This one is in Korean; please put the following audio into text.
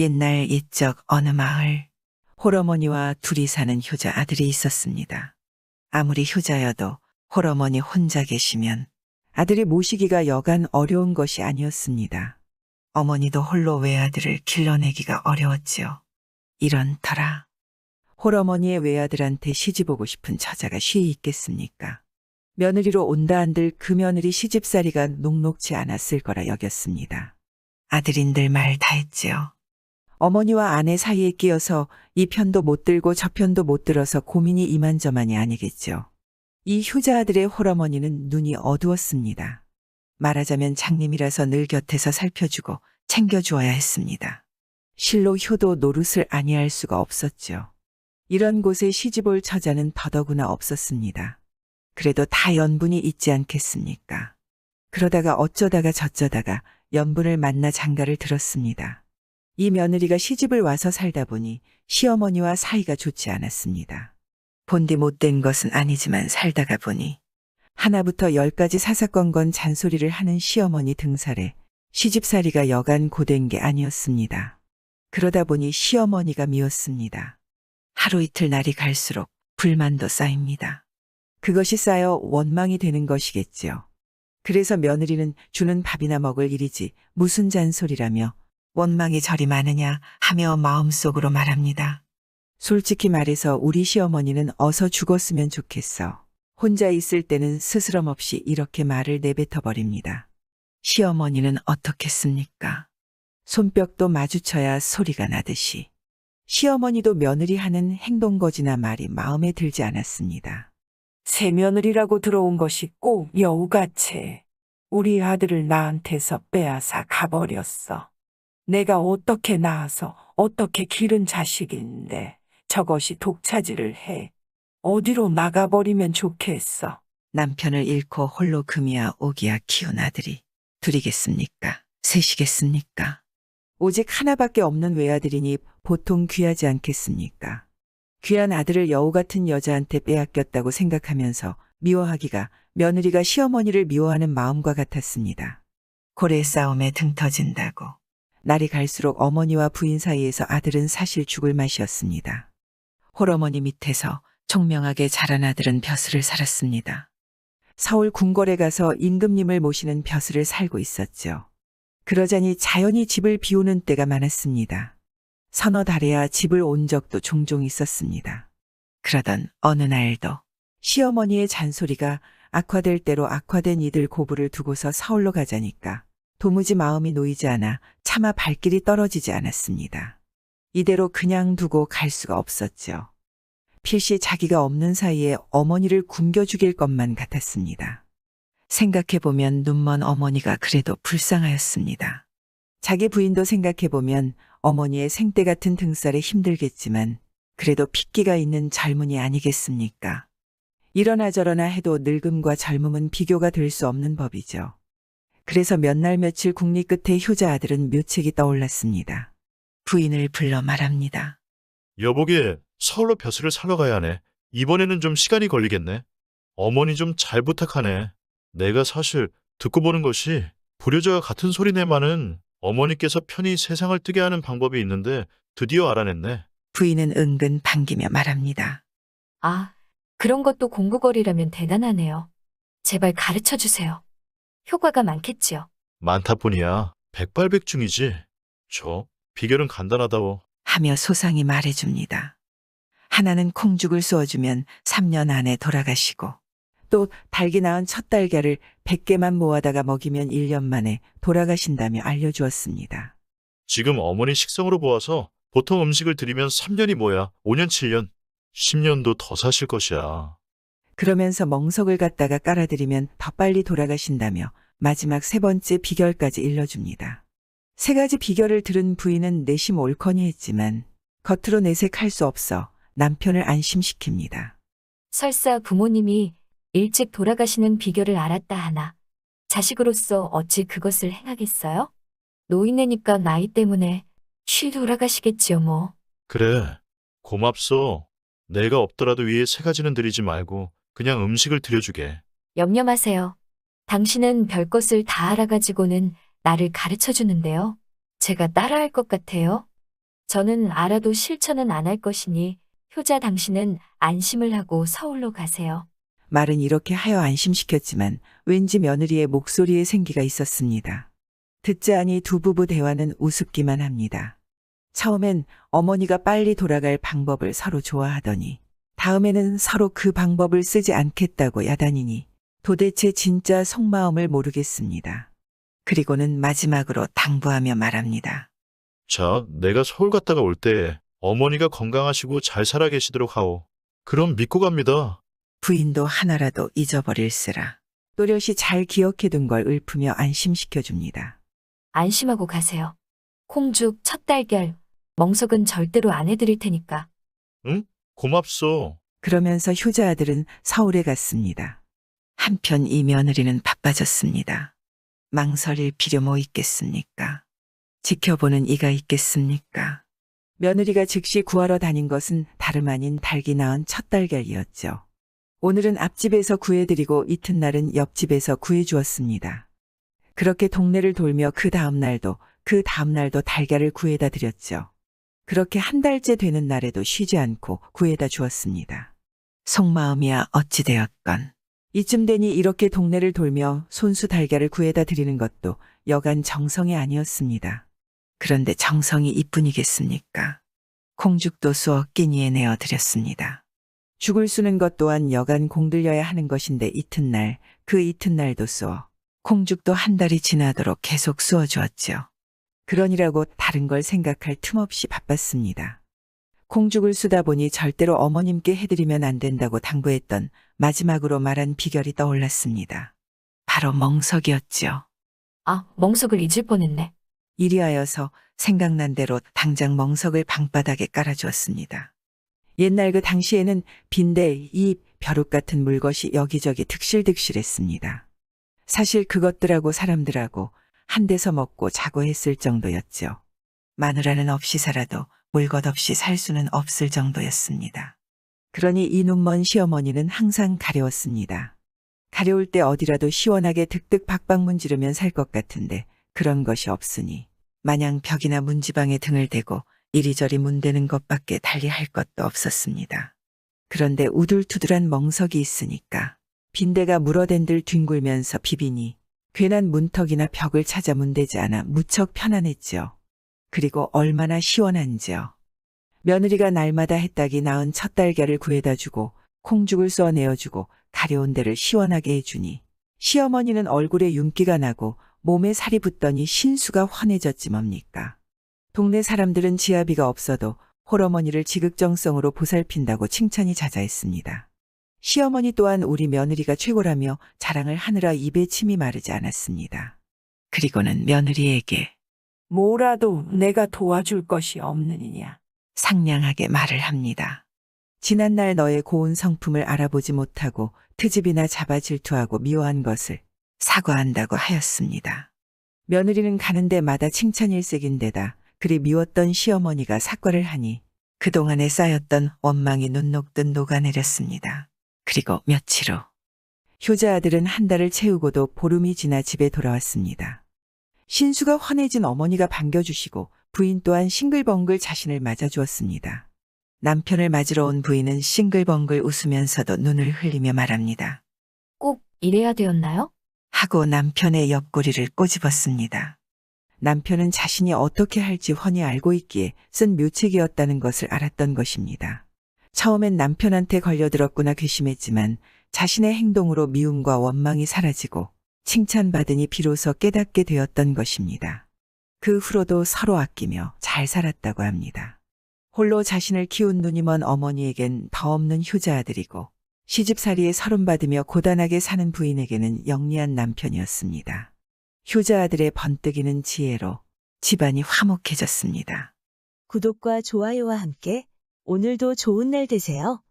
옛날 옛적 어느 마을, 홀어머니와 둘이 사는 효자 아들이 있었습니다. 아무리 효자여도 홀어머니 혼자 계시면 아들이 모시기가 여간 어려운 것이 아니었습니다. 어머니도 홀로 외아들을 길러내기가 어려웠지요. 이런 터라 홀어머니의 외아들한테 시집오고 싶은 처자가 쉬이 있겠습니까? 며느리로 온다 한들 그 며느리 시집살이가 녹록지 않았을 거라 여겼습니다. 아들인들 말 다 했지요. 어머니와 아내 사이에 끼어서 이 편도 못 들고 저 편도 못 들어서 고민이 이만저만이 아니겠죠. 이 효자 아들의 홀어머니는 눈이 어두웠습니다. 말하자면 장님이라서 늘 곁에서 살펴주고 챙겨주어야 했습니다. 실로 효도 노릇을 아니할 수가 없었죠. 이런 곳에 시집올 처자는 더더구나 없었습니다. 그래도 다 연분이 있지 않겠습니까? 그러다가 어쩌다가 저쩌다가 연분을 만나 장가를 들었습니다. 이 며느리가 시집을 와서 살다 보니 시어머니와 사이가 좋지 않았습니다. 본디 못된 것은 아니지만 살다가 보니 하나부터 열까지 사사건건 잔소리를 하는 시어머니 등살에 시집살이가 여간 고된 게 아니었습니다. 그러다 보니 시어머니가 미웠습니다. 하루 이틀 날이 갈수록 불만도 쌓입니다. 그것이 쌓여 원망이 되는 것이겠지요. 그래서 며느리는 주는 밥이나 먹을 일이지 무슨 잔소리라며 원망이 저리 많으냐 하며 마음속으로 말합니다. 솔직히 말해서 우리 시어머니는 어서 죽었으면 좋겠어. 혼자 있을 때는 스스럼 없이 이렇게 말을 내뱉어 버립니다. 시어머니는 어떻겠습니까? 손뼉도 마주쳐야 소리가 나듯이. 시어머니도 며느리 하는 행동거지나 말이 마음에 들지 않았습니다. 새 며느리라고 들어온 것이 꼭 여우같이 우리 아들을 나한테서 빼앗아 가버렸어. 내가 어떻게 낳아서 어떻게 기른 자식인데 저것이 독차지를 해. 어디로 나가버리면 좋겠어. 남편을 잃고 홀로 금이야 오기야 키운 아들이 둘이겠습니까? 셋이겠습니까? 오직 하나밖에 없는 외아들이니 보통 귀하지 않겠습니까? 귀한 아들을 여우 같은 여자한테 빼앗겼다고 생각하면서 미워하기가 며느리가 시어머니를 미워하는 마음과 같았습니다. 고래 싸움에 등 터진다고. 날이 갈수록 어머니와 부인 사이에서 아들은 사실 죽을 맛이었습니다. 홀어머니 밑에서 총명하게 자란 아들은 벼슬을 살았습니다. 서울 궁궐에 가서 임금님을 모시는 벼슬을 살고 있었죠. 그러자니 자연히 집을 비우는 때가 많았습니다. 서너 달에야 집을 온 적도 종종 있었습니다. 그러던 어느 날도 시어머니의 잔소리가 악화될 대로 악화된 이들 고부를 두고서 서울로 가자니까 도무지 마음이 놓이지 않아 차마 발길이 떨어지지 않았습니다. 이대로 그냥 두고 갈 수가 없었죠. 필시 자기가 없는 사이에 어머니를 굶겨 죽일 것만 같았습니다. 생각해보면 눈먼 어머니가 그래도 불쌍하였습니다. 자기 부인도 생각해보면 어머니의 생때 같은 등살에 힘들겠지만 그래도 핏기가 있는 젊은이 아니겠습니까? 이러나 저러나 해도 늙음과 젊음은 비교가 될 수 없는 법이죠. 그래서 몇 날 며칠 국리 끝에 효자 아들은 묘책이 떠올랐습니다. 부인을 불러 말합니다. 여보게, 서울로 벼슬을 사러 가야 하네. 이번에는 좀 시간이 걸리겠네. 어머니 좀 잘 부탁하네. 내가 사실 듣고 보는 것이 불효자와 같은 소리네만은 어머니께서 편히 세상을 뜨게 하는 방법이 있는데 드디어 알아냈네. 부인은 은근 반기며 말합니다. 아, 그런 것도 공부거리라면 대단하네요. 제발 가르쳐 주세요. 효과가 많겠지요. 많다뿐이야. 백발백중이지. 비결은 간단하다고. 하며 소상히 말해줍니다. 하나는 콩죽을 쏘아주면 3년 안에 돌아가시고 또 달기 낳은 첫 달걀을 100개만 모아다가 먹이면 1년 만에 돌아가신다며 알려주었습니다. 지금 어머니 식성으로 보아서 보통 음식을 드리면 3년이 뭐야. 5년, 7년, 10년도 더 사실 것이야. 그러면서 멍석을 갖다가 깔아드리면 더 빨리 돌아가신다며 마지막 세 번째 비결까지 일러줍니다. 세 가지 비결을 들은 부인은 내심 옳거니 했지만 겉으로 내색할 수 없어 남편을 안심시킵니다. 설사 부모님이 일찍 돌아가시는 비결을 알았다 하나 자식으로서 어찌 그것을 행하겠어요? 노인네니까 나이 때문에 쉬 돌아가시겠지요 뭐. 그래, 고맙소. 내가 없더라도 위에 세 가지는 드리지 말고 그냥 음식을 드려주게. 염려 마세요. 당신은 별것을 다 알아가지고는 나를 가르쳐 주는데요. 제가 따라할 것 같아요. 저는 알아도 실천은 안 할 것이니 효자 당신은 안심을 하고 서울로 가세요. 말은 이렇게 하여 안심시켰지만 왠지 며느리의 목소리에 생기가 있었습니다. 듣자하니 두 부부 대화는 우습기만 합니다. 처음엔 어머니가 빨리 돌아갈 방법을 서로 좋아하더니 다음에는 서로 그 방법을 쓰지 않겠다고 야단이니 도대체 진짜 속마음을 모르겠습니다. 그리고는 마지막으로 당부하며 말합니다. 자, 내가 서울 갔다가 올 때 어머니가 건강하시고 잘 살아 계시도록 하오. 그럼 믿고 갑니다. 부인도 하나라도 잊어버릴세라. 또렷이 잘 기억해둔 걸 읊으며 안심시켜줍니다. 안심하고 가세요. 콩죽, 첫 달걀, 멍석은 절대로 안 해드릴 테니까. 응? 고맙소. 그러면서 효자 아들은 서울에 갔습니다. 한편 이 며느리는 바빠졌습니다. 망설일 필요 뭐 있겠습니까? 지켜보는 이가 있겠습니까? 며느리가 즉시 구하러 다닌 것은 다름 아닌 닭이 낳은 첫 달걀이었죠. 오늘은 앞집에서 구해드리고 이튿날은 옆집에서 구해주었습니다. 그렇게 동네를 돌며 그 다음날도 달걀을 구해다 드렸죠. 그렇게 한 달째 되는 날에도 쉬지 않고 구해다 주었습니다. 속마음이야 어찌되었건 이쯤 되니 이렇게 동네를 돌며 손수 달걀을 구해다 드리는 것도 여간 정성이 아니었습니다. 그런데 정성이 이뿐이겠습니까? 콩죽도 쏘어 끼니에 내어 드렸습니다. 죽을 쑤는 것 또한 여간 공들여야 하는 것인데 그 이튿날도 쏘어 콩죽도 한 달이 지나도록 계속 쏘어 주었죠. 그러니라고 다른 걸 생각할 틈 없이 바빴습니다. 콩죽을 쓰다 보니 절대로 어머님께 해드리면 안 된다고 당부했던 마지막으로 말한 비결이 떠올랐습니다. 바로 멍석이었죠. 아, 멍석을 잊을 뻔했네. 이리하여서 생각난 대로 당장 멍석을 방바닥에 깔아주었습니다. 옛날 그 당시에는 빈대, 잎, 벼룩 같은 물것이 여기저기 득실득실했습니다. 사실 그것들하고 사람들하고 한 데서 먹고 자고 했을 정도였죠. 마누라는 없이 살아도 물것 없이 살 수는 없을 정도였습니다. 그러니 이 눈먼 시어머니는 항상 가려웠습니다. 가려울 때 어디라도 시원하게 득득 박박 문지르면 살 것 같은데 그런 것이 없으니 마냥 벽이나 문지방에 등을 대고 이리저리 문대는 것밖에 달리 할 것도 없었습니다. 그런데 우둘투둘한 멍석이 있으니까 빈대가 물어댄들 뒹굴면서 비비니 괜한 문턱이나 벽을 찾아 문대지 않아 무척 편안했죠. 그리고 얼마나 시원한지요. 며느리가 날마다 해딱이 낳은 첫 달걀을 구해다 주고 콩죽을 써내어주고 가려운 데를 시원하게 해주니 시어머니는 얼굴에 윤기가 나고 몸에 살이 붙더니 신수가 환해졌지 뭡니까. 동네 사람들은 지아비가 없어도 홀어머니를 지극정성으로 보살핀다고 칭찬이 자자했습니다. 시어머니 또한 우리 며느리가 최고라며 자랑을 하느라 입에 침이 마르지 않았습니다. 그리고는 며느리에게 뭐라도 내가 도와줄 것이 없느니냐. 상냥하게 말을 합니다. 지난날 너의 고운 성품을 알아보지 못하고 트집이나 잡아 질투하고 미워한 것을 사과한다고 하였습니다. 며느리는 가는 데마다 칭찬일색인데다 그리 미웠던 시어머니가 사과를 하니 그동안에 쌓였던 원망이 눈 녹듯 녹아내렸습니다. 그리고 며칠 후 효자 아들은 한 달을 채우고도 보름이 지나 집에 돌아왔습니다. 신수가 환해진 어머니가 반겨주시고 부인 또한 싱글벙글 자신을 맞아주었습니다. 남편을 맞으러 온 부인은 싱글벙글 웃으면서도 눈을 흘리며 말합니다. 꼭 이래야 되었나요? 하고 남편의 옆구리를 꼬집었습니다. 남편은 자신이 어떻게 할지 훤히 알고 있기에 쓴 묘책이었다는 것을 알았던 것입니다. 처음엔 남편한테 걸려들었구나 괘씸했지만 자신의 행동으로 미움과 원망이 사라지고 칭찬받으니 비로소 깨닫게 되었던 것입니다. 그 후로도 서로 아끼며 잘 살았다고 합니다. 홀로 자신을 키운 눈이 먼 어머니에겐 더 없는 효자 아들이고 시집살이에 서름받으며 고단하게 사는 부인에게는 영리한 남편이었습니다. 효자 아들의 번뜩이는 지혜로 집안이 화목해졌습니다. 구독과 좋아요와 함께 오늘도 좋은 날 되세요.